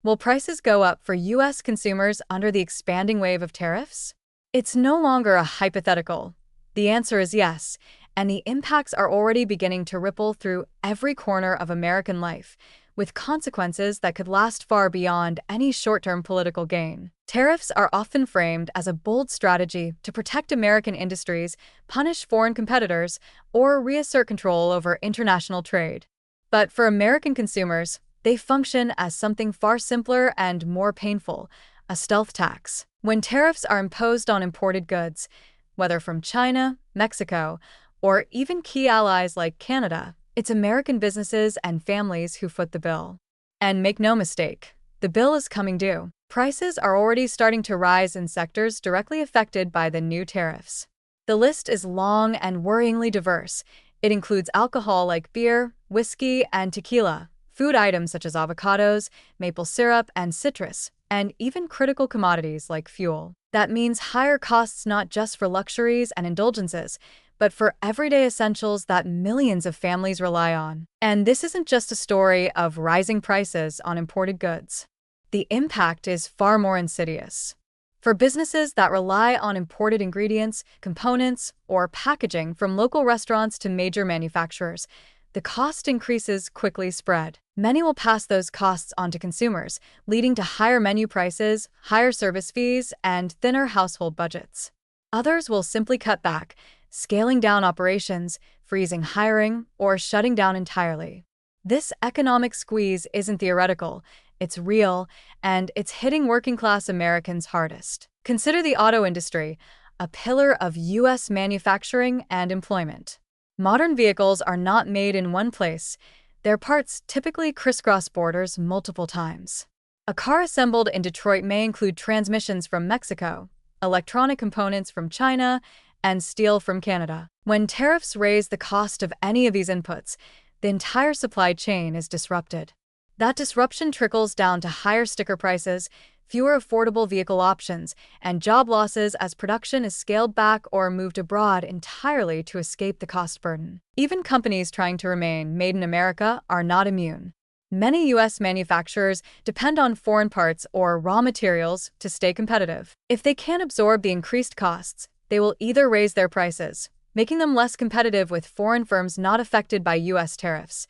Will prices go up for U.S. consumers under the expanding wave of tariffs? It's no longer a hypothetical. The answer is yes, and the impacts are already beginning to ripple through every corner of American life, with consequences that could last far beyond any short-term political gain. Tariffs are often framed as a bold strategy to protect American industries, punish foreign competitors, or reassert control over international trade. But for American consumers, they function as something far simpler and more painful: a stealth tax. When tariffs are imposed on imported goods, whether from China, Mexico, or even key allies like Canada, it's American businesses and families who foot the bill. And make no mistake, the bill is coming due. Prices are already starting to rise in sectors directly affected by the new tariffs. The list is long and worryingly diverse. It includes alcohol like beer, whiskey, and tequila, food items such as avocados, maple syrup, and citrus, and even critical commodities like fuel. That means higher costs not just for luxuries and indulgences, but for everyday essentials that millions of families rely on. And this isn't just a story of rising prices on imported goods. The impact is far more insidious. For businesses that rely on imported ingredients, components, or packaging from local restaurants to major manufacturers, the cost increases quickly spread. Many will pass those costs on to consumers, leading to higher menu prices, higher service fees, and thinner household budgets. Others will simply cut back, scaling down operations, freezing hiring, or shutting down entirely. This economic squeeze isn't theoretical, it's real, and it's hitting working-class Americans hardest. Consider the auto industry, a pillar of U.S. manufacturing and employment. Modern vehicles are not made in one place. Their parts typically crisscross borders multiple times. A car assembled in Detroit may include transmissions from Mexico, electronic components from China, and steel from Canada. When tariffs raise the cost of any of these inputs, the entire supply chain is disrupted. That disruption trickles down to higher sticker prices, fewer affordable vehicle options, and job losses as production is scaled back or moved abroad entirely to escape the cost burden. Even companies trying to remain made in America are not immune. Many U.S. manufacturers depend on foreign parts or raw materials to stay competitive. If they can't absorb the increased costs, they will either raise their prices, making them less competitive with foreign firms not affected by U.S. tariffs,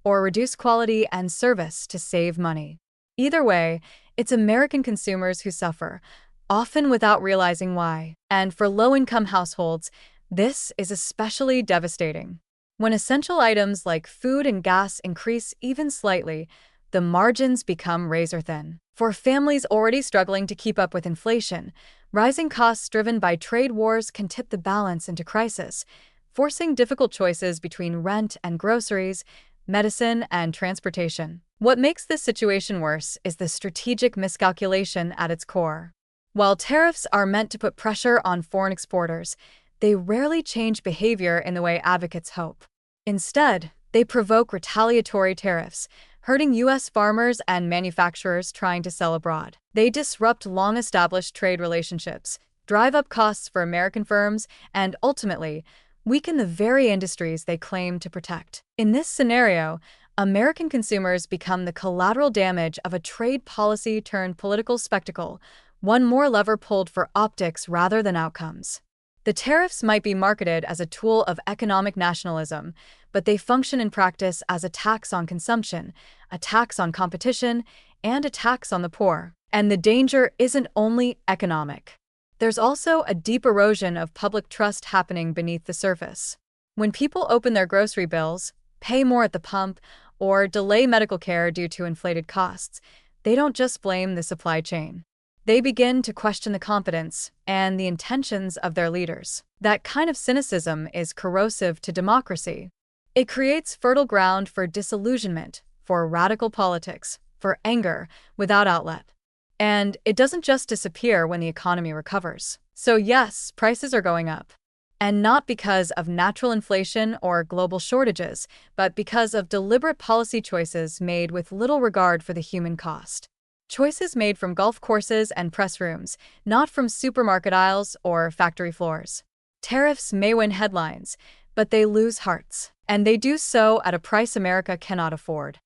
or reduce quality and service to save money. Either way, it's American consumers who suffer, often without realizing why. And for low-income households, this is especially devastating. When essential items like food and gas increase even slightly, the margins become razor-thin. For families already struggling to keep up with inflation, rising costs driven by trade wars can tip the balance into crisis, forcing difficult choices between rent and groceries, medicine and transportation. What makes this situation worse is the strategic miscalculation at its core. While tariffs are meant to put pressure on foreign exporters, they rarely change behavior in the way advocates hope. Instead, they provoke retaliatory tariffs, hurting U.S. farmers and manufacturers trying to sell abroad. They disrupt long-established trade relationships, drive up costs for American firms, and ultimately, weaken the very industries they claim to protect. In this scenario, American consumers become the collateral damage of a trade policy turned political spectacle, one more lever pulled for optics rather than outcomes. The tariffs might be marketed as a tool of economic nationalism, but they function in practice as a tax on consumption, a tax on competition, and a tax on the poor. And the danger isn't only economic. There's also a deep erosion of public trust happening beneath the surface. When people open their grocery bills, pay more at the pump, or delay medical care due to inflated costs, they don't just blame the supply chain. They begin to question the competence and the intentions of their leaders. That kind of cynicism is corrosive to democracy. It creates fertile ground for disillusionment, for radical politics, for anger without outlet. And it doesn't just disappear when the economy recovers. So yes, prices are going up. And not because of natural inflation or global shortages, but because of deliberate policy choices made with little regard for the human cost. Choices made from golf courses and press rooms, not from supermarket aisles or factory floors. Tariffs may win headlines, but they lose hearts. And they do so at a price America cannot afford.